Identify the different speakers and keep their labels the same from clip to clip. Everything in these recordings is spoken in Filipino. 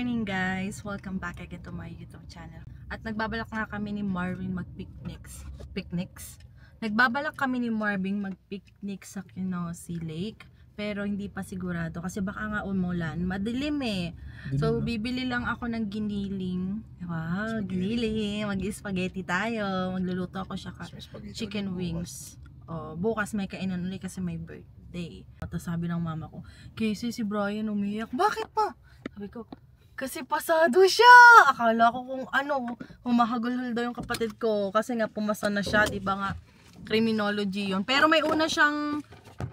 Speaker 1: morning guys! Welcome back again to my YouTube channel. At nagbabalak nga kami ni Marvin mag-picnics. Nagbabalak kami ni Marvin mag-picnic sa Kinosi Lake. Pero hindi pa sigurado kasi baka nga umulan. Madilim eh. So bibili lang ako ng giniling. Wow, giniling. Mag-spaghetti tayo. Magluluto ako siya chicken wings. Oh, bukas may kainan ulit kasi may birthday. Tapos sabi ng mama ko, Casey, si Brian umiyak. Bakit pa? Sabi ko, kasi pasado siya. Akala ko kung ano, humahagulhol daw yung kapatid ko. Kasi nga pumasa na siya, di ba nga, criminology yun. Pero may una siyang,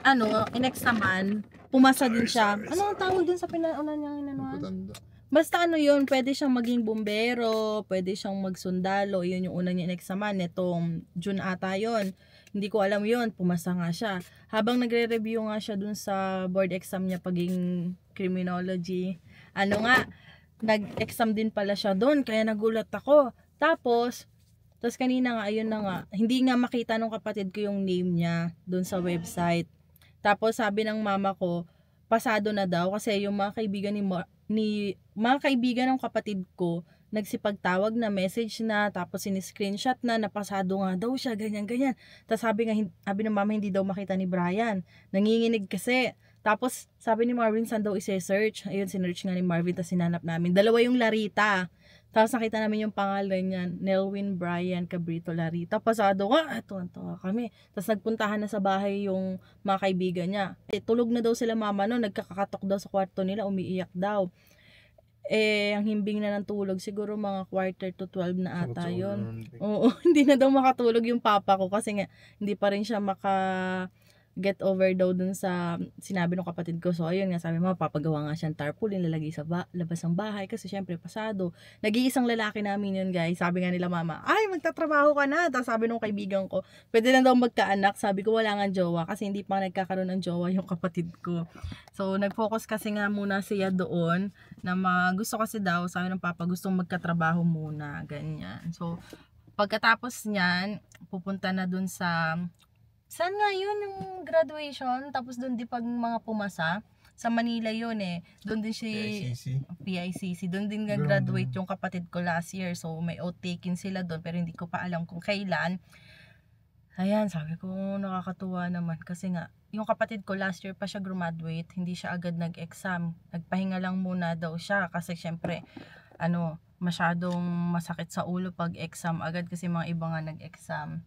Speaker 1: ano, in-examan, pumasa din siya. Ano ang tawag din sa pinauna niyang inanuhan? Basta ano yun, pwede siyang maging bumbero, pwede siyang magsundalo. Yun yung una niya in-examan. Itong June ata yun. Hindi ko alam yun, pumasa nga siya. Habang nagre-review nga siya dun sa board exam niya paging criminology, ano nga, nag-exam din pala siya dun, kaya nagulat ako. Tapos kanina nga, ayun na nga, hindi nga makita nung kapatid ko yung name niya dun sa website. Tapos sabi ng mama ko, pasado na daw kasi yung mga kaibigan mga kaibigan ng kapatid ko nagsipagtawag na message na tapos in-screenshot na napasado nga daw siya ganyan. Tapos sabi ng mama hindi daw makita ni Brian. Nanginginig kasi. Tapos sabi ni Marvin saan daw i-search. Ayun, sinearch nga ni Marvin tapos sinanap namin. Dalawa yung Larita. Tapos nakita namin yung pangalan niya, Nelwin Brian Cabrito Larita. Pasado nga, tuwan-tuwa kami. Tapos nagpuntahan na sa bahay yung mga kaibigan niya. Tulog na daw sila mama no, nagkakakatok daw sa kwarto nila, umiiyak daw. Ang himbing na ng tulog, siguro mga 11:45 na ata yun. Oo, hindi na daw makatulog yung papa ko kasi nga, hindi pa rin siya get over daw dun sa sinabi ng kapatid ko. So ayun nga, sabi mo, papagawa nga siyang tarpaulin, lalagay sa labas ng bahay kasi syempre pasado. Nag-iisang lalaki namin yun guys. Sabi nga nila mama, ay magtatrabaho ka na. Tapos sabi nung kaibigan ko, pwede lang daw magkaanak. Sabi ko wala nga jowa kasi hindi pa nagkakaroon ng jowa yung kapatid ko. So nag-focus kasi nga muna siya doon na gusto kasi daw, sabi ng papa, gustong magkatrabaho muna, ganyan. So pagkatapos niyan, pupunta na dun sa saan nga yun yung graduation? Tapos doon di pag mga pumasa. Sa Manila yun eh. Doon din si PICC. Doon din graduate yung kapatid ko last year. So may outtaking sila doon. Pero hindi ko pa alam kung kailan. Ayan, sabi ko nakakatuwa naman. Kasi nga, yung kapatid ko last year pa siya graduate. Hindi siya agad nag-exam. Nagpahinga lang muna daw siya. Kasi syempre, masyadong masakit sa ulo pag exam agad. Kasi mga iba nga nag-exam.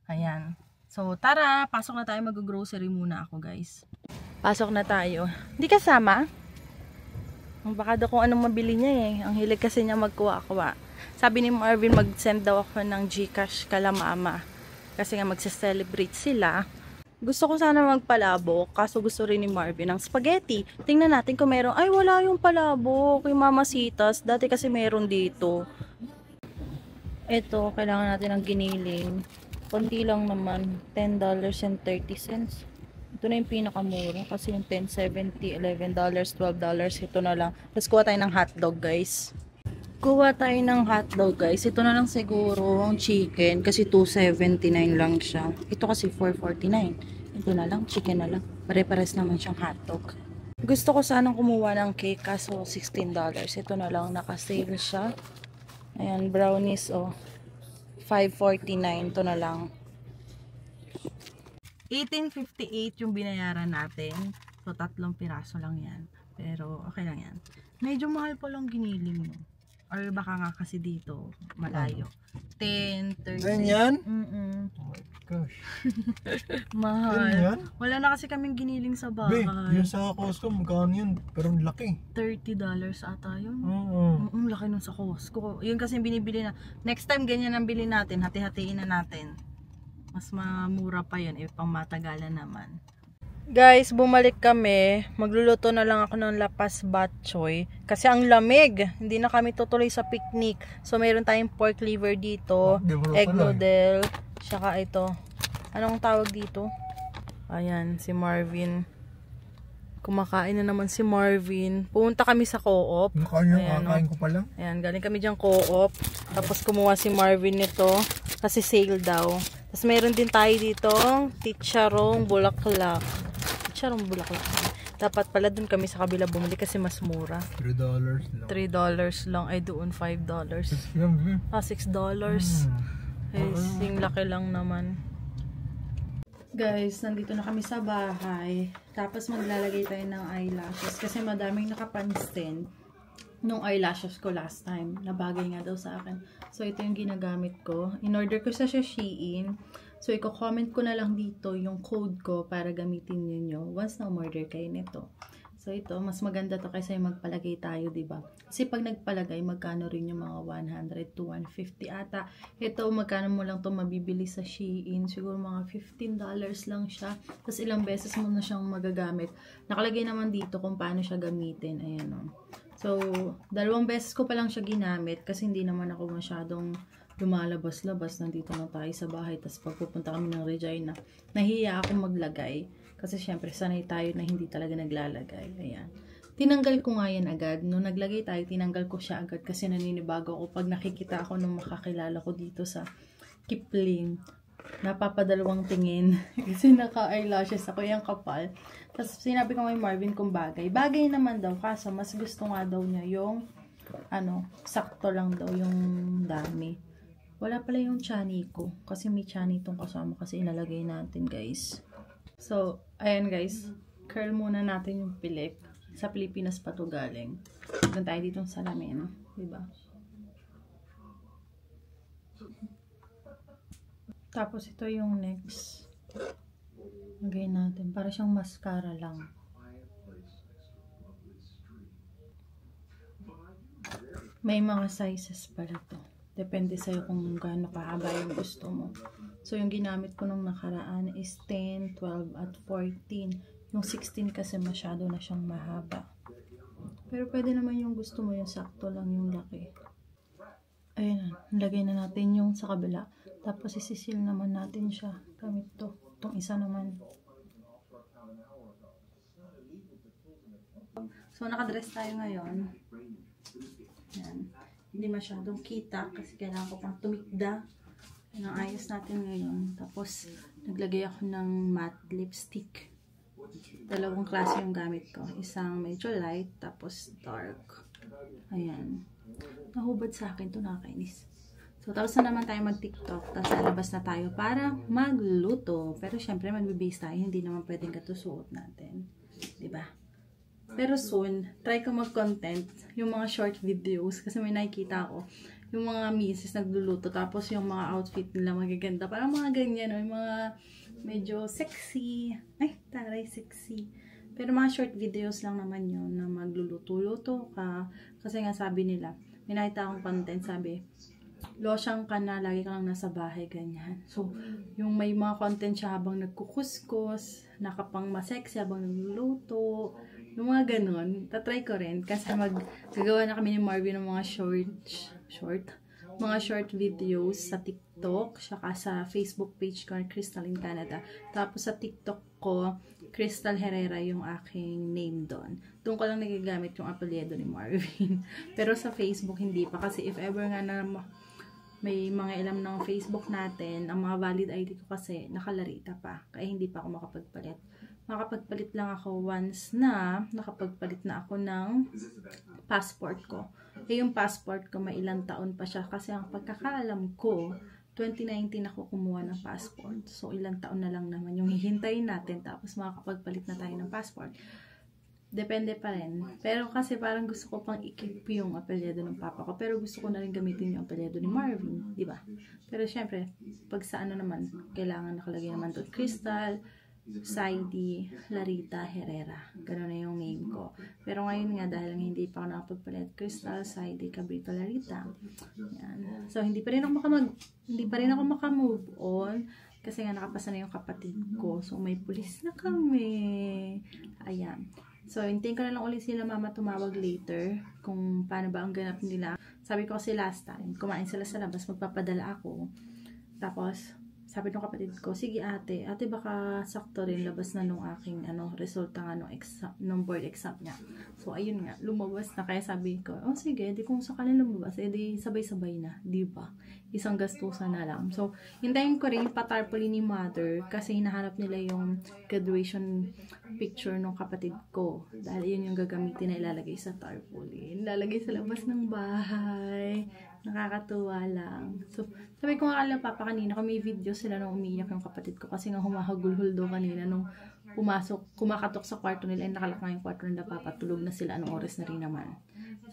Speaker 1: Ayan. So, tara, pasok na tayo, mag-grocery muna ako, guys. Pasok na tayo. Hindi kasama? Baka daw kung anong mabili niya eh. Ang hilig kasi niya magkuha-kuha. Sabi ni Marvin, mag-send daw ako ng GCash kala mama. Kasi nga magse-celebrate sila. Gusto ko sana magpalabok, kaso gusto rin ni Marvin ng spaghetti. Tingnan natin kung meron. Ay, wala yung palabok. Yung Mamasitas. Dati kasi meron dito. Ito, kailangan natin ng giniling. Konti lang naman, $10.30. Ito na yung pinakamura kasi yung $10.70, $11, $12, ito na lang. Tapos kuha tayo ng hotdog guys. Kuha tayo ng hotdog guys. Ito na lang siguro ang chicken kasi $2.79 lang siya. Ito kasi $4.49. Ito na lang, chicken na lang. Pare-pares naman siyang hotdog. Gusto ko sanang kumuha ng cake kaso $16. Ito na lang, naka-sale siya. Ayan, brownies $5.49 to na lang. $18.58 yung binayaran natin. So, 3 piraso lang yan. Pero, okay lang yan. Medyo mahal pa lang giniling mo. Or baka nga kasi dito, malayo. 10, 30.
Speaker 2: Ganyan?
Speaker 1: Oh
Speaker 2: my gosh.
Speaker 1: Mahal.
Speaker 2: Ganyan?
Speaker 1: Wala na kasi kaming giniling sa bahay.
Speaker 2: Yung sa Costco, magkano yun? Pero laki.
Speaker 1: $30 ata yun. Laki nun sa Costco. Yun kasi binibili na. Next time ganyan ang bili natin. Hati-hatiin na natin. Mas mamura pa yun. Pang matagalan naman. Guys, bumalik kami. Magluluto na lang ako ng lapas batchoy. Kasi ang lamig. Hindi na kami tutuloy sa picnic. So, mayroon tayong pork liver dito. Egg noodle. Tsaka ito. Anong tawag dito? Ayan, si Marvin. Kumakain na naman si Marvin. Pumunta kami sa Co-op.
Speaker 2: Kakain ko pa lang.
Speaker 1: Ayan, galing kami dyan Co-op. Tapos kumuha si Marvin nito. Kasi sale daw. Tapos meron din tayo dito. Chicharong bulaklak. Chicharong bulaklak. Dapat pala dun kami sa kabila bumili kasi mas mura.
Speaker 2: $3 lang.
Speaker 1: $3 lang. Ay doon $5. Ah, $6. Eh, yung laki lang naman. Guys, nandito na kami sa bahay. Tapos maglalagay tayo ng eyelashes. Kasi madaming nakapansin nung eyelashes ko last time. Nabagay nga daw sa akin. So, ito yung ginagamit ko. In-order ko sa Shein. So, i-comment ko na lang dito yung code ko para gamitin niyo once na umorder kayo nito. So, ito, mas maganda to kaysa yung magpalagay tayo, diba? Kasi pag nagpalagay, magkano rin yung mga 100 to 150 ata. Ito, magkano mo lang to mabibili sa Shein. Siguro mga $15 lang siya. Tapos ilang beses mo na siyang magagamit. Nakalagay naman dito kung paano siya gamitin. Ayan o. So, 2 beses ko pa lang siya ginamit kasi hindi naman ako masyadong lumalabas-labas. Nandito na tayo sa bahay. Tapos pagpupunta kami ng Regina, nahiya akong maglagay. Kasi syempre, sanay tayo na hindi talaga naglalagay. Ayan. Tinanggal ko nga yan agad. Nung naglagay tayo, tinanggal ko siya agad kasi naninibago ako pag nakikita ako nung makakilala ko dito sa Kipling. Napapadalawang tingin. Kasi naka-eyelashes ako, yung kapal. Tapos sinabi ko kay Marvin kung bagay. Bagay naman daw, kaso mas gusto nga daw niya yung sakto lang daw yung dami. Wala pala yung chani ko. Kasi may chani itong kasama kasi ilalagay natin, guys. So, ayan guys. Curl muna natin yung pilik. Sa Pilipinas pa to galing. Doon tayo dito sa salamin. Diba? Tapos ito yung next. Lagay natin. Para siyang mascara lang. May mga sizes pala to. Depende sa'yo kung gaano kahaba yung gusto mo. So, yung ginamit ko nung nakaraan is 10, 12, at 14. Yung 16 kasi masyado na siyang mahaba. Pero pwede naman yung gusto mo yung sakto lang yung laki. Ayan na. Lagay na natin yung sa kabila. Tapos isisil naman natin siya. Gamit to. Itong isa naman. So, nakadress tayo ngayon. Ayan. Hindi masyadong kita kasi kailangan ko pang tumikda. Ang ayos natin ngayon. Tapos, naglagay ako ng matte lipstick. 2 klase yung gamit ko. Isang medyo light, tapos dark. Ayan. Nahubad sa akin ito, nakakainis. So, tapos na naman tayo mag-TikTok. Tapos, lalabas na tayo para magluto. Pero, syempre, magbibase tayo. Hindi naman pwedeng katusuot natin. Diba? Pero soon, try ko mag-content yung mga short videos. Kasi may nakikita ako. Yung mga misis nagluluto. Tapos, yung mga outfit nila magaganda. Parang mga ganyan. Yung mga medyo sexy. Ay, taray, sexy. Pero mga short videos lang naman yun na magluluto-luto ka. Kasi nga sabi nila, may nakita akong content, sabi, losyang ka na, lagi ka lang nasa bahay, ganyan. So, yung may mga content siya habang nagkukuskus, nakapang masexy habang nagluluto, yung mga ganun. Tatry ko rin kasi gagawa na kami ni Marvin ng mga short videos sa TikTok, saka sa Facebook page ko, Crystal in Canada. Tapos sa TikTok ko, Crystal Herrera yung aking name doon. Doon ko lang nagagamit yung apelyido ni Marvin. Pero sa Facebook, hindi pa. Kasi if ever nga na may mga ilam ng Facebook natin, ang mga valid ID ko kasi nakalarita pa. Kaya hindi pa ako makapagpalit. Makapagpalit lang ako once na nakapagpalit na ako ng passport ko. Eh, yung passport ko, may ilang taon pa siya. Kasi ang pagkakaalam ko, 2019 ako kumuha ng passport. So, ilang taon na lang naman yung hihintayin natin. Tapos, makakapagpalit na tayo ng passport. Depende pa rin. Pero kasi parang gusto ko pang i-keep yung apelyido ng papa ko. Pero gusto ko na rin gamitin yung apelyido ni Marvin. Diba? Pero, syempre, pag sa ano naman, kailangan nakalagay naman doon Crystal, Saidi, Larita, Herrera. Ganun na yung name ko. Pero ngayon nga, dahil hindi pa ako nakapagpalit, Crystal, Saidi, Cabrito, Larita. Yan. So, hindi pa rin ako makamove on. Kasi nga, nakapasa na yung kapatid ko. So, may pulis na kami. Ayan. So, hintayin ko na lang ulit sila mama tumawag later. Kung paano ba ang ganap nila. Sabi ko kasi last time, kumain sila sa labas, magpapadala ako. Tapos, sabi ng kapatid ko, sige ate baka sakto rin labas na nung aking resulta nga nung board exam niya. So ayun nga, lumabas na, kaya sabi ko, oh sige, di kung sakaling lumabas, di sabay-sabay na, di ba? Isang gastusan na lang. So hintayin ko rin yung patarpaulin ni mother kasi hinahanap nila yung graduation picture ng kapatid ko. Dahil yun yung gagamitin na ilalagay sa tarpaulin. Ilalagay sa labas ng bahay. Nakakatuwa lang. So, sabi ko nga kala papa kanina kung may video sila nung umiiyak yung kapatid ko kasi nga humahagulhol daw kanina nung kumakatok sa kwarto nila, nakalak nga yung kwarto nila papa, tulog na sila, anong oras na rin naman.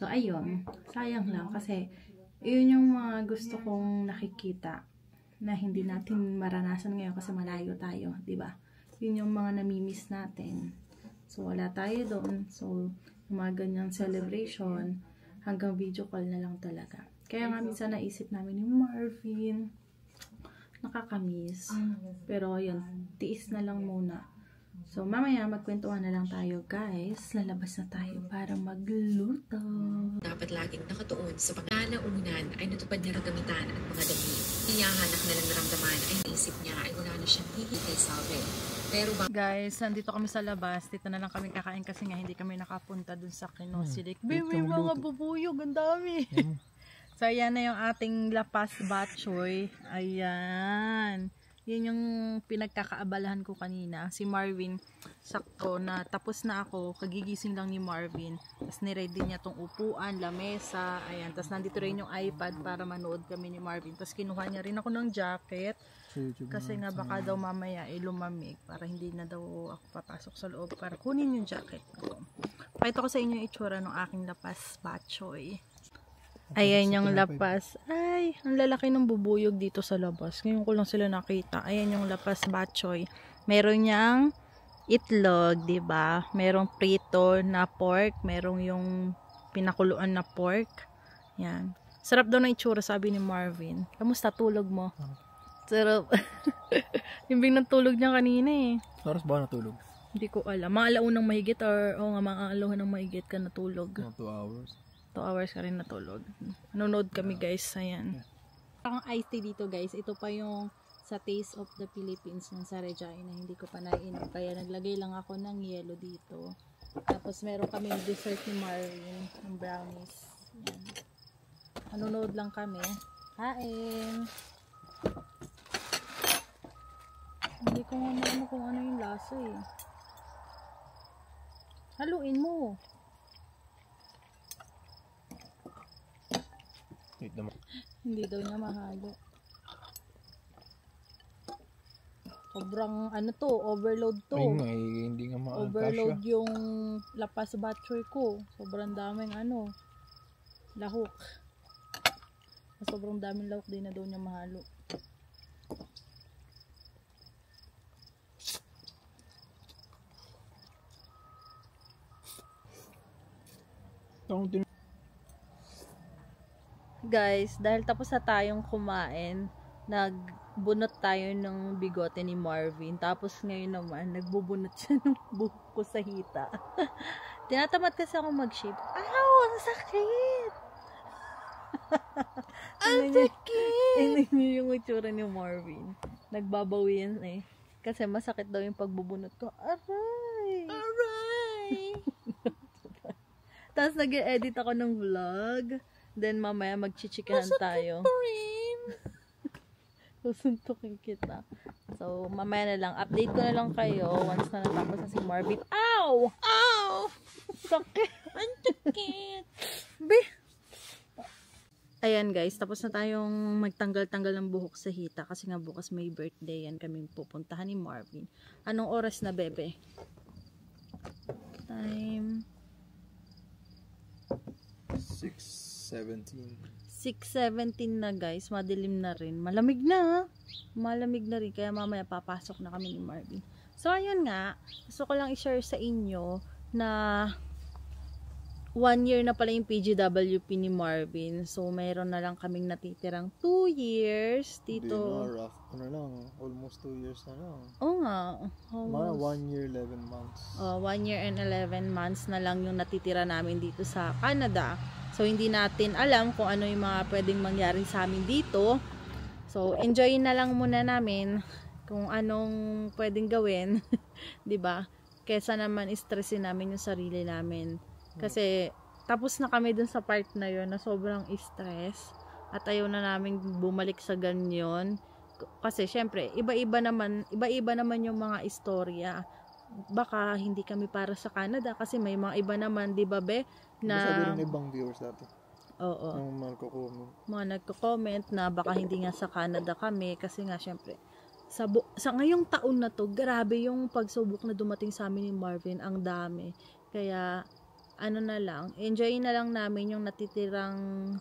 Speaker 1: So, ayun. Sayang lang kasi yun yung mga gusto kong nakikita na hindi natin maranasan ngayon kasi malayo tayo, di ba? Yun yung mga namimiss natin. So, wala tayo doon. So, yung mga ganyang celebration, hanggang video call na lang talaga. Kaya nga minsan naisip namin yung Marvin, nakakamiss. Pero yun, tiis na lang muna. So mamaya magkwentuhan na lang tayo guys. Lalabas na tayo para magluto.
Speaker 3: Dapat laging nakatuon sa panglalaunan ay natupad niya ang gamitan at mga damit. Iyahanak na lang naramdaman ay naisip niya ay wala na siyang hihintay sabi. Pero
Speaker 1: guys, nandito kami sa labas. Dito na lang kami kakain kasi nga hindi kami nakapunta dun sa Kinosi Lake. May mga bubuyog, ang dami. So, ayan na yung ating lapas batchoy. Ayan. Yun yung pinagkakaabalahan ko kanina. Si Marvin, sakto na tapos na ako. Kagigising lang ni Marvin. Tapos niready niya tong upuan, lamesa. Ayan. Tapos nandito rin yung iPad para manood kami ni Marvin. Tapos kinuha niya rin ako ng jacket. Kasi nga baka daw mamaya lumamig. Para hindi na daw ako papasok sa loob. Para kunin yung jacket ko. Pakita ko sa inyo yung itsura ng aking lapas batchoy. Ayan yung lapas. Ay, ang lalaki ng bubuyog dito sa labas. Ngayon ko lang sila nakita. Ayan yung lapas batchoy. Meron niyang itlog, 'di ba? Merong prito na pork, merong yung pinakuluan na pork. Yan. Sarap daw na itsura, sabi ni Marvin. Kamusta tulog mo? Sarap. Yung biglang tulog niya kanina eh.
Speaker 2: Oras ba natulog?
Speaker 1: Hindi ko alam. Mga alaunang mahigit or mga alaunang mahigit ka natulog.
Speaker 2: 2 hours.
Speaker 1: 2 hours ka rin natulog. Nanonood kami guys. Ayan. Ang iced tea dito guys. Ito pa yung sa Taste of the Philippines ng sa Regina. Hindi ko pa nainom. Kaya naglagay lang ako ng yelo dito. Tapos meron kami dessert ni Marvin. Ng brownies. Ayan. Nanonood lang kami. Kain. Hindi ko nga maano kung ano yung lasa eh. Haluin mo. Hindi daw niya mahalo. Sobrang ano to, overload to.
Speaker 2: Ay nga, hindi nga makakasya.
Speaker 1: Overload yung lapas batchoy ko. Sobrang daming lahok. Sobrang daming lahok, din na daw niya mahalo. Guys, dahil tapos na tayong kumain, nagbunot tayo ng bigote ni Marvin. Tapos ngayon naman, nagbubunot siya ng buhok ko sa hita. Tinatamad kasi ako mag-shave. Ow! Ang sakit! Ang sakit! Tingnan niyo yung itsura ni Marvin. Nagbabawi yan eh. Kasi masakit daw yung pagbubunot ko. Aray! Aray! Tapos nag-edit ako ng vlog. Then mamaya magchichikahan tayo. Susuntukin kita. So mamaya na lang. Update ko na lang kayo once na natapos na si Marvin. Ow! Ow! Sakit! Ang sakit! Be! Ayan guys, tapos na tayong magtanggal-tanggal ng buhok sa hita. Kasi nga bukas may birthday yan kami pupuntahan ni Marvin. Anong oras na bebe? Time 6:17 na guys, madilim na rin. Malamig na. Malamig na rin kaya mamaya papasok na kami ni Marvin. So ayun nga, gusto ko lang i-share sa inyo na 1 year na pala yung PGWP ni Marvin. So mayroon na lang kaming natitirang 2 years dito.
Speaker 2: Hindi na, rough ko na lang. Almost 2 years na lang.
Speaker 1: Oo nga.
Speaker 2: Mga 1 year, 11 months.
Speaker 1: 1 year and 11 months na lang yung natitira namin dito sa Canada. So, hindi natin alam kung ano yung mga pwedeng mangyari sa amin dito. So, enjoy na lang muna namin kung anong pwedeng gawin, 'di ba? Kaysa naman stressin namin yung sarili namin. Kasi tapos na kami dun sa part na yun na sobrang stress at ayaw na namin bumalik sa ganyan. Kasi syempre, iba-iba naman yung mga istorya. Baka hindi kami para sa Canada kasi may mga iba naman, 'di ba, be,
Speaker 2: Na... Sabi
Speaker 1: na
Speaker 2: rin ibang viewers dati.
Speaker 1: oo,
Speaker 2: Ang
Speaker 1: mga nagko-comment na baka hindi nga sa Canada kami kasi nga syempre sa ngayong taon na to, grabe yung pagsubok na dumating sa amin ni Marvin, ang dami. Kaya ano na lang, enjoy na lang namin yung natitirang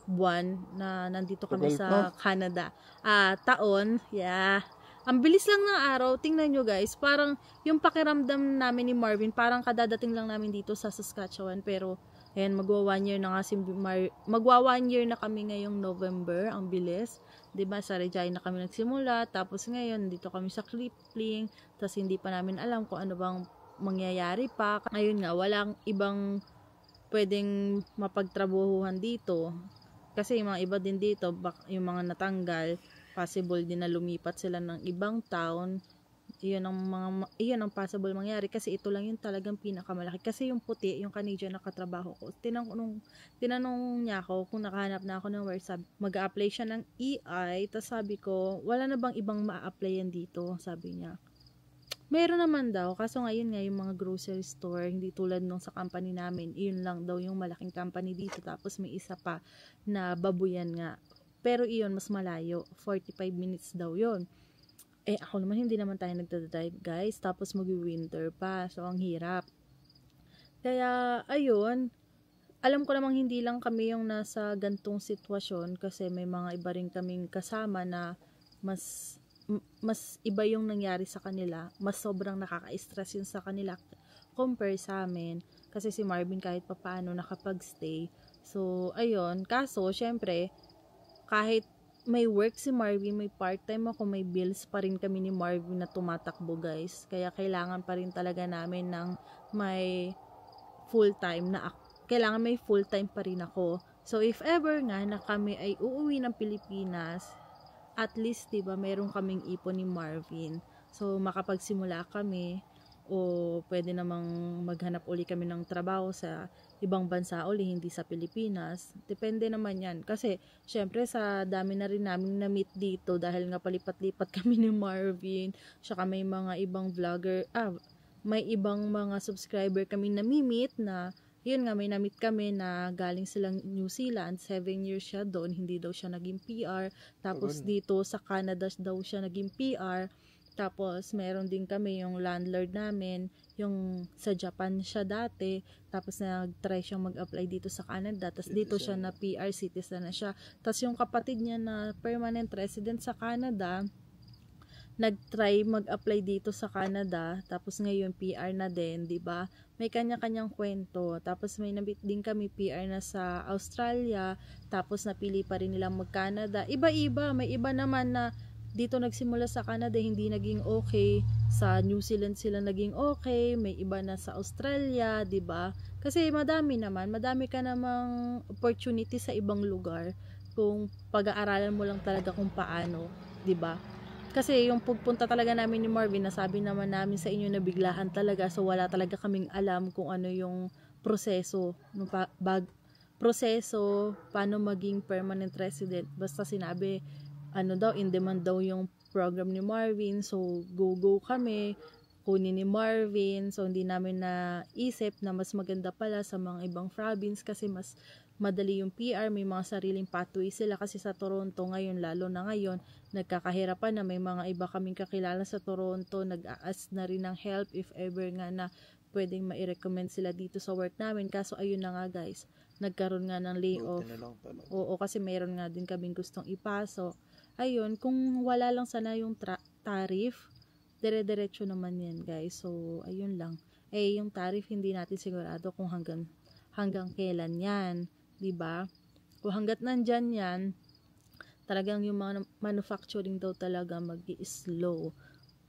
Speaker 1: buwan na nandito kami sa Canada. Taon, yeah. Ang bilis lang ng araw, tingnan nyo guys, parang yung pakiramdam namin ni Marvin, parang kadadating lang namin dito sa Saskatchewan, pero ayan, magwa 1 year na nga magwa 1 year na kami ngayong November, ang bilis. 'Di ba, sa Regina kami nagsimula, tapos ngayon dito kami sa Kipling, tapos hindi pa namin alam kung ano bang mangyayari pa. Ngayon nga, walang ibang pwedeng mapagtrabahuhan dito. Kasi yung mga iba din dito, yung mga natanggal, possible din na lumipat sila ng ibang town. Iyon ang possible mangyari kasi ito lang yung talagang pinakamalaki. Kasi yung puti, yung Canadian nakatrabaho ko, tinanong niya ako kung nakahanap na ako ng work, mag-a-apply siya ng EI, tapos sabi ko, wala na bang ibang ma-applyan dito? Sabi niya, meron naman daw, kaso ngayon nga yung mga grocery store, hindi tulad nung sa company namin, iyon lang daw yung malaking company dito, tapos may isa pa na babuyan nga. Pero iyon, mas malayo, 45 minutes daw yun. Ako naman, hindi naman tayo nagdadrive guys, tapos mag-winter pa, so ang hirap. Kaya, ayun, alam ko namang hindi lang kami yung nasa gantong sitwasyon, kasi may mga iba rin kaming kasama na mas iba yung nangyari sa kanila, mas sobrang nakaka-stress yun sa kanila, compare sa amin, kasi si Marvin kahit pa paano nakapag-stay. So, ayun, kaso, syempre, kahit may work si Marvin, may part-time ako, may bills pa rin kami ni Marvin na tumatakbo guys. Kaya kailangan pa rin talaga namin ng may full-time na kailangan may full-time pa rin ako. So if ever nga na kami ay uuwi ng Pilipinas, at least 'di ba, meron kaming ipon ni Marvin. So makapagsimula kami o pwede namang maghanap uli kami ng trabaho sa ibang bansa uli, hindi sa Pilipinas. Depende naman yan. Kasi, syempre, sa dami na rin namin na-meet dito dahil nga palipat-lipat kami ni Marvin. Tsaka may mga ibang vlogger, may ibang mga subscriber kami na-meet na, yun nga, may na-meet kami na galing silang New Zealand. 7 years siya doon, hindi daw siya naging PR. Tapos dito sa Canada daw siya naging PR. Tapos, meron din kami yung landlord namin, yung sa Japan siya dati, tapos nag-try siyang mag-apply dito sa Canada, tapos dito siya na PR, citizen na siya. Tapos yung kapatid niya na permanent resident sa Canada, nag-try mag-apply dito sa Canada, tapos ngayon PR na din, 'di ba? May kanya-kanyang kwento. Tapos may nabit din kami PR na sa Australia, tapos napili pa rin nilang mag-Canada. Iba-iba, may iba naman na dito nagsimula sa Canada, hindi naging okay. Sa New Zealand sila naging okay. May iba na sa Australia, 'di ba? Kasi madami ka namang opportunity sa ibang lugar kung pag-aaralan mo lang talaga kung paano, 'di ba? Kasi yung pagpunta talaga namin ni Marvin, nasabi naman namin sa inyo na biglaan talaga, so wala talaga kaming alam kung ano yung proseso, paano maging permanent resident. Basta sinabi, in demand daw yung program ni Marvin, so go kami, kunin ni Marvin. So hindi namin naisip na mas maganda pala sa mga ibang province kasi mas madali yung PR, may mga sariling pathway sila. Kasi sa Toronto ngayon, lalo na ngayon, nagkakahirapan na, may mga iba kaming kakilala sa Toronto, nag-a-ask na rin ng help if ever nga na pwedeng ma-recommend sila dito sa work namin. Kaso ayun na nga guys, nagkaroon nga ng layoff. Oo, kasi meron nga din kaming gustong ipasok. Ayun, kung wala lang sana yung tariff, dire-diretso naman yan guys. So ayun lang, yung tariff hindi natin sigurado kung hanggang kailan yan, 'di ba? Kung hanggat nandyan yan, talagang yung mga manufacturing daw talaga mag-i-slow.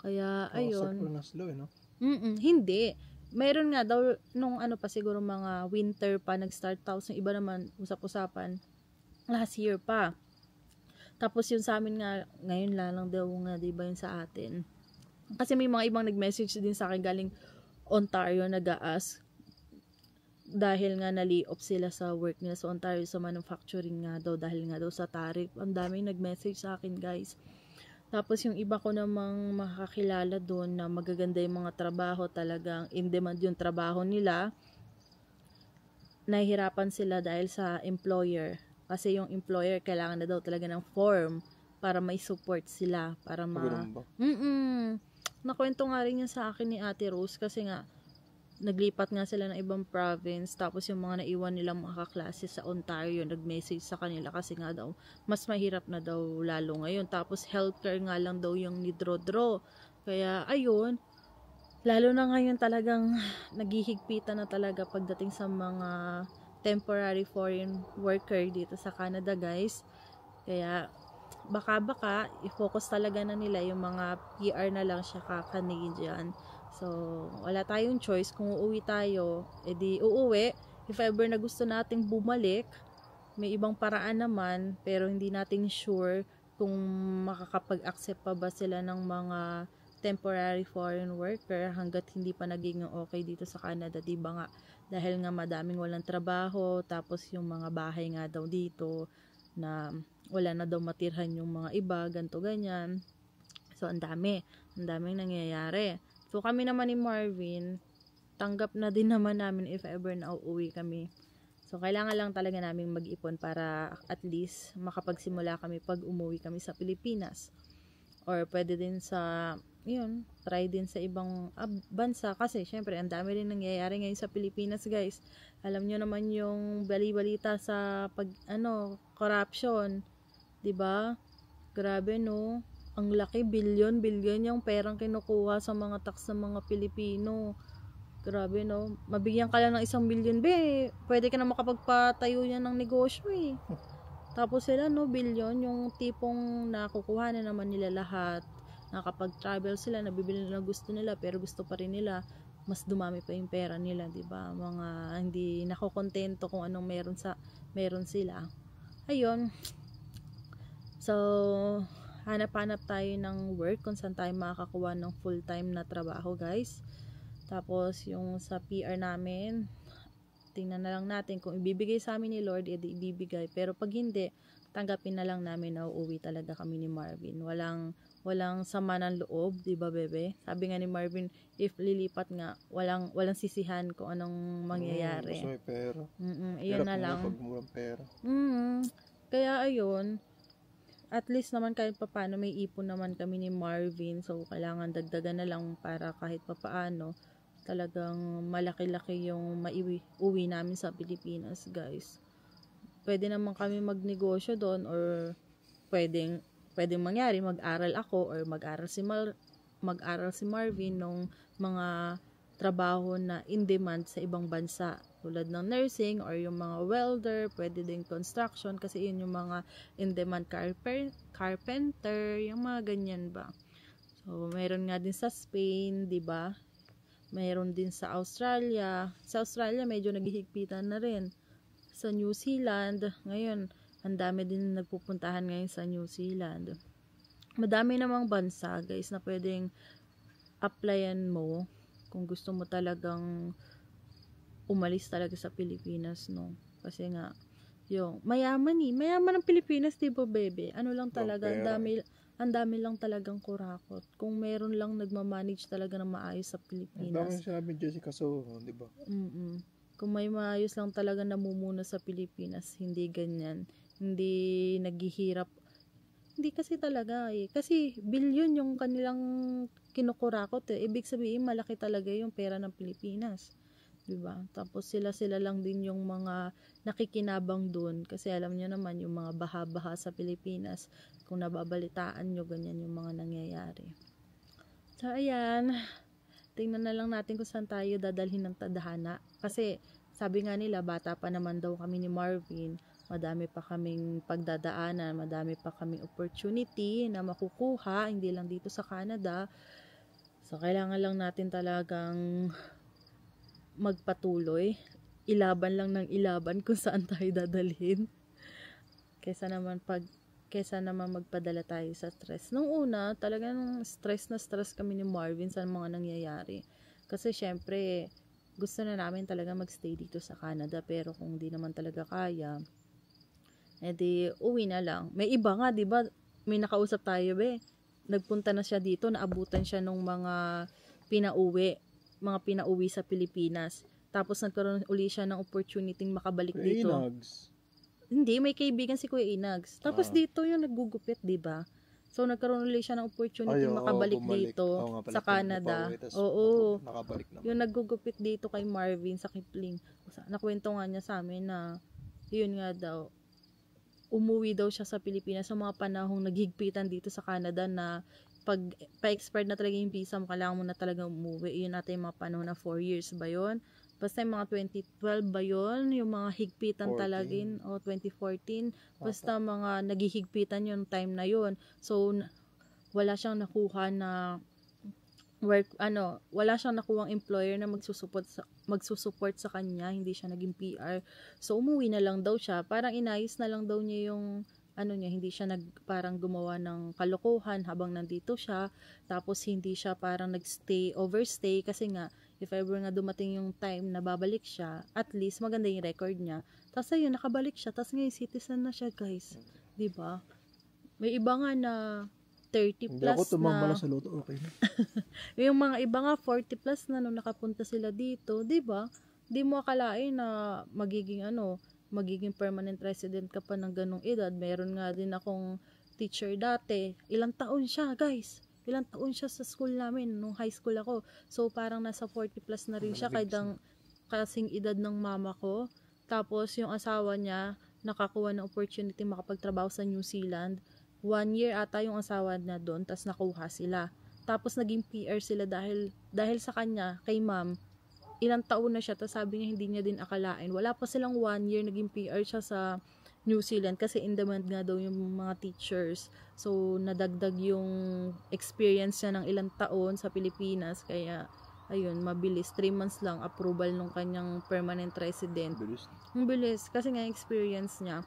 Speaker 1: Kaya ayun.
Speaker 2: Sakto na slow, no?
Speaker 1: Hindi. Meron nga daw nung pa siguro mga winter pa nag-start, tapos yung iba naman usap-usapan last year pa. Tapos yun sa amin nga, ngayon lang daw nga, diba yun sa atin. Kasi may mga ibang nag-message din sa akin galing Ontario, nag-a-ask dahil nga na-lay-off sila sa work nila sa Ontario sa manufacturing nga daw dahil nga daw sa tariff. Ang daming nag-message sa akin, guys. Tapos yung iba ko namang makakilala doon na magaganda yung mga trabaho, talagang in demand yung trabaho nila. Nahihirapan sila dahil sa employer. Kasi yung employer kailangan na daw talaga ng form para may support sila. Para
Speaker 2: Ganun ba?
Speaker 1: Nakwento nga rin yan sa akin ni Ate Rose kasi nga naglipat nga sila ng ibang province, tapos yung mga naiwan nilang mga kaklase sa Ontario nag-message sa kanila kasi nga daw mas mahirap na daw lalo ngayon, tapos healthcare nga lang daw yung nidro-dro, kaya ayun, lalo na ngayon talagang naghihigpitan na talaga pagdating sa mga temporary foreign worker dito sa Canada, guys. Kaya baka i-focus talaga na nila yung mga PR na lang siya ka-Canadian. So, wala tayong choice. Kung uuwi tayo, edi uuwi. If ever na gusto nating bumalik, may ibang paraan naman, pero hindi natin sure kung makakapag-accept pa ba sila ng mga temporary foreign worker hanggat hindi pa naging okay dito sa Canada, diba nga? Dahil nga madaming walang trabaho, tapos yung mga bahay nga daw dito na wala na daw matirhan yung mga iba, ganto ganyan. So, ang daming nangyayari. So, kami naman ni Marvin, tanggap na din naman namin if ever na uuwi kami. So, kailangan lang talaga namin mag-ipon para at least makapagsimula kami pag umuwi kami sa Pilipinas. Or pwede din sa, try din sa ibang bansa. Kasi, syempre, ang dami rin nangyayari ngayon sa Pilipinas, guys. Alam nyo naman yung bali-balita sa corruption. 'Di ba? Grabe, no? Ang laki, bilyon yung perang kinukuha sa mga tax ng mga Pilipino. Grabe, no? Mabigyan ka lang ng 1 bilyon, pwede ka na makapagpatayo yan ng negosyo, eh. Tapos sila, no, bilyon, yung tipong nakukuha na naman nila lahat. Nakapag-travel sila, nabibili na gusto nila, pero gusto pa rin nila, mas dumami pa yung pera nila, diba? Mga hindi nakokontento kung anong meron sila. Ayun. So, hanap-hanap tayo ng work kung saan tayo makakakuha ng full-time na trabaho, guys. Tapos yung sa PR namin, tingnan na lang natin kung ibibigay sa amin ni Lord, edi ibibigay. Pero pag hindi, tanggapin na lang namin na uuwi talaga kami ni Marvin. Walang sama ng loob, 'di ba, bebe? Sabi nga ni Marvin, if lilipat nga, walang sisihan kung anong mangyayari.
Speaker 2: Gusto may pera.
Speaker 1: Iyon na lang.
Speaker 2: Pag murang pera.
Speaker 1: Kaya ayun, at least naman kahit papaano may ipon naman kami ni Marvin, so kailangan dagdagan na lang para kahit papaano talagang malaki-laki yung uwi namin sa Pilipinas, guys. Pwede naman kami magnegosyo doon, or pwedeng mangyari mag-aral ako or mag-aral si Marvin nung mga trabaho na in demand sa ibang bansa, tulad ng nursing or yung mga welder, pwede din construction kasi yun yung mga in demand, carpenter, yung mga ganyan ba. So mayroon nga din sa Spain, di ba? Mayroon din sa Australia. Sa Australia medyo naghihigpitan na rin. Sa New Zealand, ngayon ang dami din nagpupuntahan ngayon sa New Zealand. Madami namang bansa, guys, na pwedeng applyan mo kung gusto mo talagang umalis talaga sa Pilipinas, no? Kasi nga, yung mayaman ang Pilipinas, diba, bebe? Ano lang talaga, ang dami lang talagang kurakot. Kung meron lang nagmamanage talaga ng maayos sa Pilipinas.
Speaker 2: Ang dami sinabi ni Jessica Soho, diba?
Speaker 1: Kung may maayos lang talaga namumuno sa Pilipinas, hindi ganyan. Hindi naghihirap. Hindi kasi talaga, eh. Kasi bilyon yung kanilang kinukurakot, eh. Ibig sabihin, malaki talaga yung pera ng Pilipinas. Diba? Tapos sila lang din yung mga nakikinabang dun. Kasi alam nyo naman, yung mga baha-baha sa Pilipinas, kung nababalitaan nyo, ganyan yung mga nangyayari. So, ayan. Tingnan na lang natin kung saan tayo dadalhin ng tadhana. Kasi, sabi nga nila, bata pa naman daw kami ni Marvin. Madami pa kaming pagdadaanan, madami pa kaming opportunity na makukuha, hindi lang dito sa Canada. So, kailangan lang natin talagang magpatuloy. Ilaban lang ng ilaban kung saan tayo dadalhin. kesa naman magpadala tayo sa stress. Nung una, talagang stress na stress kami ni Marvin sa mga nangyayari. Kasi syempre, gusto na namin talaga magstay dito sa Canada, pero kung di naman talaga kaya, edi uwi na lang. May iba nga, di ba? May nakausap tayo, be. Nagpunta na siya dito, naabutan siya nung mga pinauwi sa Pilipinas. Tapos nagkaroon uli siya ng opportunity makabalik dito.
Speaker 2: Inags.
Speaker 1: Hindi, may kaibigan si Kuya Inags. Tapos dito yung naggugupit, di ba? So nagkaroon ulit siya ng opportunity makabalik dito sa Canada. Oo.
Speaker 2: Nakabalik naman.
Speaker 1: Yung naggugupit dito kay Marvin sa Kipling. Nakwento nga niya sa amin na yun nga daw, umuwi daw siya sa Pilipinas sa mga panahong naghigpitan dito sa Canada na pag pa-expired na talaga yung visa mo, kailangan mo na talaga umuwi. Yun natin yung mga panahon na 4 years ba yun? Basta yung mga 2012 ba yun? Yung mga higpitan
Speaker 2: 14.
Speaker 1: talagin. O 2014. Basta mga naghihigpitan yung time na yun. So, wala siyang nakuha na wala siyang nakuhang employer na magsusupport sa kanya. Hindi siya naging PR. So, umuwi na lang daw siya. Parang inayos na lang daw niya yung hindi siya parang gumawa ng kalokohan habang nandito siya. Tapos hindi siya parang overstay kasi nga if ever nga dumating yung time na babalik siya, at least maganda yung record niya. Tapos ayun, nakabalik siya. Tapos ngayon citizen na siya, guys. 'Di ba? May iba nga na 30 plus
Speaker 2: Hindi ako tumambala
Speaker 1: na.
Speaker 2: sa loto, okay na.
Speaker 1: Yung mga iba nga 40 plus na nung nakapunta sila dito, 'di ba? Di mo akalain na magiging permanent resident ka pa ng ganong edad. Meron nga din akong teacher dati. Ilang taon siya, guys. Ilang taon siya sa school namin nung high school ako. So parang nasa 40 plus na rin siya kasing edad ng mama ko. Tapos yung asawa niya nakakuha ng opportunity makapagtrabaho sa New Zealand. 1 year ata yung asawa niya doon, tas nakuha sila. Tapos naging PR sila dahil sa kanya, kay ma'am. Ilang taon na siya, tapos sabi niya hindi niya din akalain. Wala pa silang 1 year naging PR siya sa New Zealand kasi in demand nga daw yung mga teachers. So, nadagdag yung experience niya ng ilang taon sa Pilipinas. Kaya, ayun, mabilis. 3 months lang approval nung kanyang permanent resident.
Speaker 2: Bilis.
Speaker 1: Ang bilis. Kasi nga experience niya.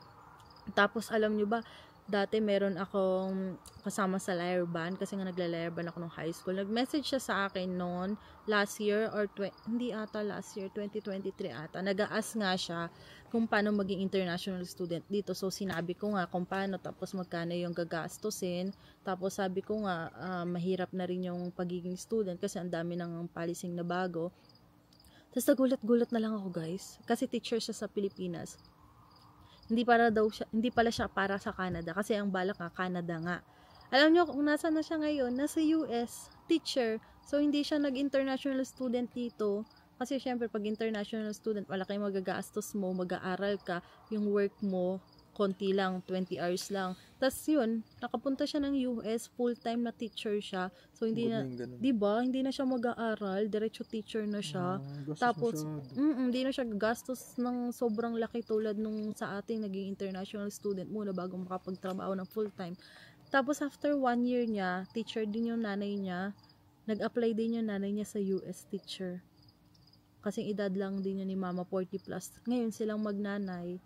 Speaker 1: Tapos, alam nyo ba, dati meron akong kasama sa lyre band kasi nga nagla-lyre band ako nung high school. Nag-message siya sa akin noon last year or hindi ata last year, 2023 ata. Nag-a-ask nga siya kung paano maging international student dito. So sinabi ko nga kung paano, tapos magkano yung gagastusin. Tapos sabi ko nga mahirap na rin yung pagiging student kasi ang dami ng policing na bago. Tapos nagulat-gulat na lang ako, guys, kasi teacher siya sa Pilipinas. Hindi pala siya para sa Canada kasi ang balak nga Canada nga. Alam niyo kung nasa na siya ngayon, nasa US, teacher. So hindi siya nag-international student dito kasi syempre pag international student, malaki magagastos mo, mag-aaral ka, yung work mo konti lang, 20 hours lang. Tapos yun, nakapunta siya ng US, full-time na teacher siya. So hindi na, 'di ba? Hindi na siya mag-aaral, diretso teacher na siya. Tapos hindi na siya gastos ng sobrang laki tulad nung sa ating naging international student muna bago makapagtrabaho ng full-time. Tapos after 1 year niya, teacher din yung nanay niya. Nag-apply din yung nanay niya sa US teacher. Kasing edad lang din niya ni Mama, 40 plus. Ngayon silang magnanay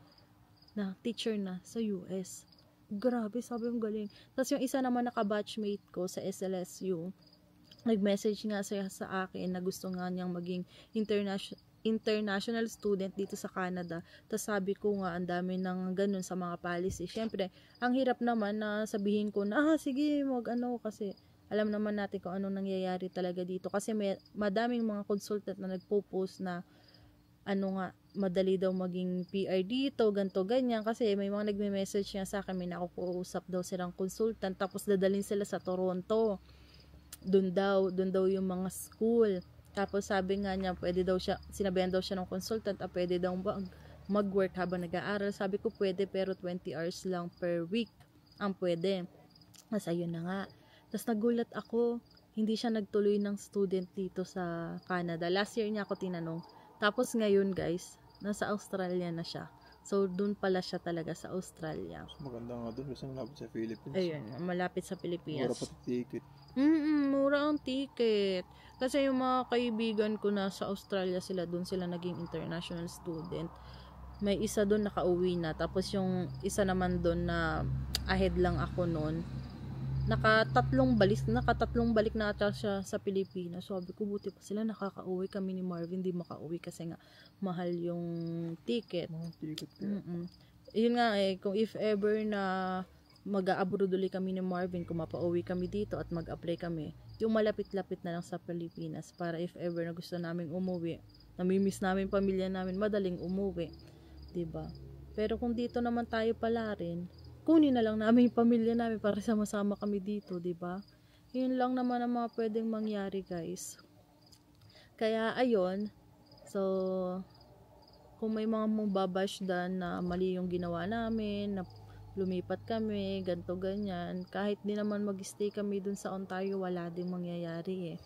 Speaker 1: na teacher na sa US. Grabe, sabi yung galing. Tapos yung isa naman naka-batchmate ko sa SLSU, nag-message nga siya sa akin na gusto nga niyang maging international student dito sa Canada. Tapos sabi ko nga, ang dami ng ganun sa mga policy. Siyempre, ang hirap naman na sabihin ko na, sige, kasi alam naman natin kung anong nangyayari talaga dito. Kasi may madaming mga consultant na nagpo-post na madali daw maging PR dito, ganto ganyan, kasi may mga nagme-message niya sa akin, may nakukuusap daw silang consultant, tapos dadalhin sila sa Toronto, doon daw yung mga school, tapos sabi nga niya, pwede daw siya, sinabihan daw siya ng consultant, pwede daw mag-work habang nag-aaral, sabi ko pwede, pero 20 hours lang per week ang pwede, mas ayun na nga, tapos nagulat ako, hindi siya nagtuloy ng student dito sa Canada, last year niya ako tinanong. Tapos ngayon, guys, nasa Australia na siya. So, dun pala siya talaga sa Australia.
Speaker 2: Maganda nga dun kasi malapit sa Philippines.
Speaker 1: Ayun, malapit sa Pilipinas.
Speaker 2: Mura pati ticket.
Speaker 1: Mura ang ticket. Kasi yung mga kaibigan ko na sa Australia sila, dun sila naging international student. May isa dun nakauwi na. Tapos yung isa naman dun na ahead lang ako noon. Nakatatlong balik na ata siya sa Pilipinas. Sabi ko, buti pa sila nakakauwi. Kami ni Marvin di makauwi kasi nga mahal yung ticket.
Speaker 2: Mga ticket ka.
Speaker 1: Yun nga kung if ever na mag-a-abroad ulit kami ni Marvin, kung mapauwi kami dito at mag-apply kami, yung malapit-lapit na lang sa Pilipinas para if ever na gusto namin umuwi, namimiss namin pamilya namin, madaling umuwi, diba? Pero kung dito naman tayo pala rin, kunin na lang namin yung pamilya namin para sama-sama kami dito, diba? Yun lang naman ang mga pwedeng mangyari, guys. Kaya, ayun. So, kung may mga mababash dan na mali yung ginawa namin, na lumipat kami, ganto ganyan, kahit di naman mag-stay kami dun sa Ontario, wala ding mangyayari eh.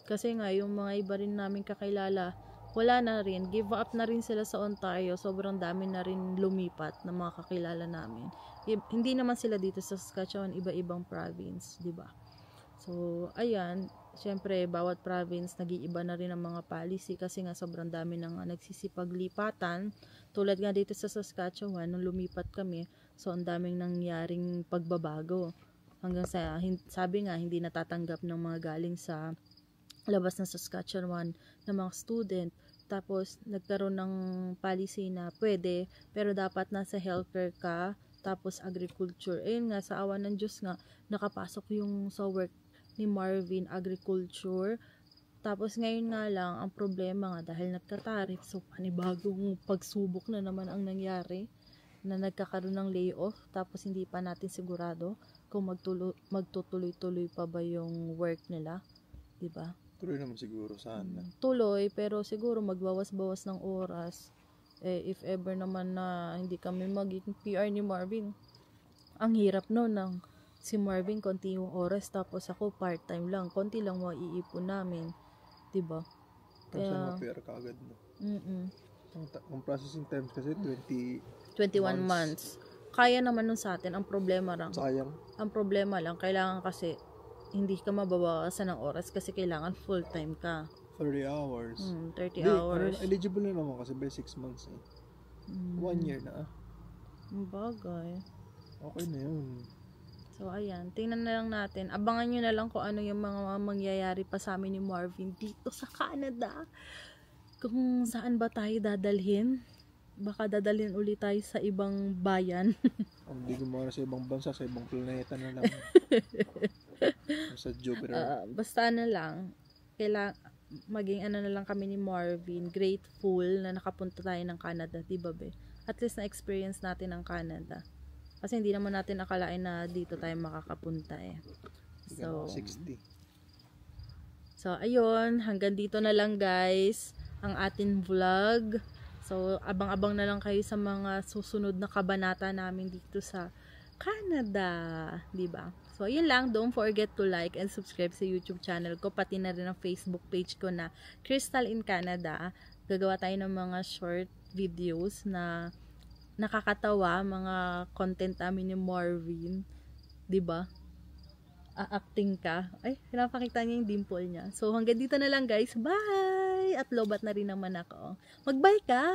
Speaker 1: Kasi nga, yung mga iba rin namin kakilala, wala na rin, give up na rin sila sa Ontario, sobrang dami na rin lumipat na mga kakilala namin. Hindi naman sila dito sa Saskatchewan, iba-ibang province, di ba? So, ayan, syempre, bawat province, nag-iiba na rin ang mga policy kasi nga sobrang dami nang nagsisipaglipatan. Tulad nga dito sa Saskatchewan, nung lumipat kami, so ang daming nangyaring pagbabago. Hanggang sa, sabi nga, hindi natatanggap ng mga galing sa labas ng Saskatchewan ng mga student. Tapos, nagkaroon ng policy na pwede, pero dapat nasa healthcare ka, tapos agriculture. Ayun nga, sa awa ng Diyos nga, nakapasok yung sa work ni Marvin, agriculture. Tapos ngayon nga lang, ang problema nga dahil nagka-tariff, so panibagong pagsubok na naman ang nangyari na nagkakaroon ng layoff, tapos hindi pa natin sigurado kung magtutuloy-tuloy pa ba yung work nila, di ba?
Speaker 2: Tuloy naman siguro sana.
Speaker 1: Tuloy, pero siguro magbawas-bawas ng oras. If ever naman na hindi kami magiging PR ni Marvin, ang hirap no nang si Marvin konti yung oras, tapos ako part-time lang, konti lang maiipon namin, diba?
Speaker 2: Tapos ma-PR ka agad, no? Ang processing times kasi
Speaker 1: 21 months. Kaya naman nun sa atin, ang problema lang.
Speaker 2: Sayang.
Speaker 1: Ang problema lang, kailangan kasi hindi ka mabawasan ng oras kasi kailangan full-time ka.
Speaker 2: 30 hours.
Speaker 1: 30 hours.
Speaker 2: Eligible na naman kasi by 6 months eh. 1 year na
Speaker 1: Bagay.
Speaker 2: Okay na yun.
Speaker 1: So, ayan. Tingnan na lang natin. Abangan nyo na lang kung ano yung mga mangyayari pa sa amin ni Marvin dito sa Canada. Kung saan ba tayo dadalhin. Baka dadalhin ulit tayo sa ibang bayan.
Speaker 2: Hindi gumawa sa ibang bansa, sa ibang planeta na lang. Sa Jupiter.
Speaker 1: Basta na lang. Maging ano na lang kami ni Marvin, grateful na nakapunta tayo ng Canada, diba be? At least na-experience natin ang Canada. Kasi hindi naman natin akalain na dito tayo makakapunta eh. So,
Speaker 2: 60.
Speaker 1: So, ayun, hanggang dito na lang guys ang ating vlog. So, abang-abang na lang kayo sa mga susunod na kabanata namin dito sa Canada, diba? So, yun lang. Don't forget to like and subscribe sa YouTube channel ko. Pati na rin ang Facebook page ko na Crystal in Canada. Gagawa tayo ng mga short videos na nakakatawa. Mga content namin ni Marvin. Diba? A-acting ka. Ay, pinapakita niya yung dimple niya. So, hanggang dito na lang guys. Bye! At lobat na rin naman ako. Mag-bye ka!